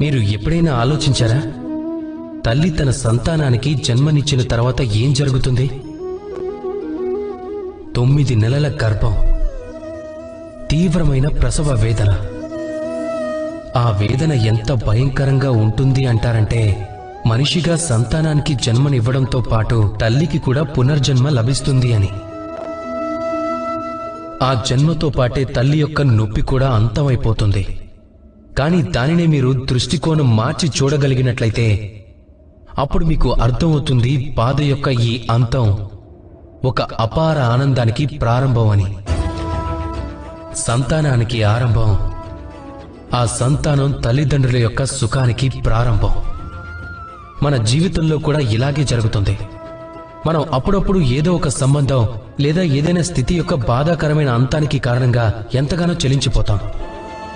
మీరు ఎప్పుడైనా ఆలోచించారా? తల్లి తన సంతానానికి జన్మనిచ్చిన తర్వాత ఏం జరుగుతుంది? 9 నెలల గర్భం, తీవ్రమైన ప్రసవ వేదన. ఆ వేదన ఎంత భయంకరంగా ఉంటుంది అంటారంటే, మనిషిగా సంతానానికి జన్మనివ్వడంతో పాటు తల్లికి కూడా పునర్జన్మ లభిస్తుంది అని. ఆ జన్మతో పాటే తల్లి యొక్క నొప్పి కూడా అంతమైపోతుంది. కానీ దానినే మీరు దృష్టికోణం మార్చి చూడగలిగినట్లయితే అప్పుడు మీకు అర్థమవుతుంది బాధ యొక్క ఈ అంతం ఒక అపార ఆనందానికి ప్రారంభం అని. సంతానానికి ఆరంభం, ఆ సంతానం తల్లిదండ్రుల యొక్క సుఖానికి ప్రారంభం. మన జీవితంలో కూడా ఇలాగే జరుగుతుంది. మనం అప్పుడప్పుడు ఏదో ఒక సంబంధం లేదా ఏదైనా స్థితి యొక్క బాధాకరమైన అంతానికి కారణంగా ఎంతగానో చెలించిపోతాం.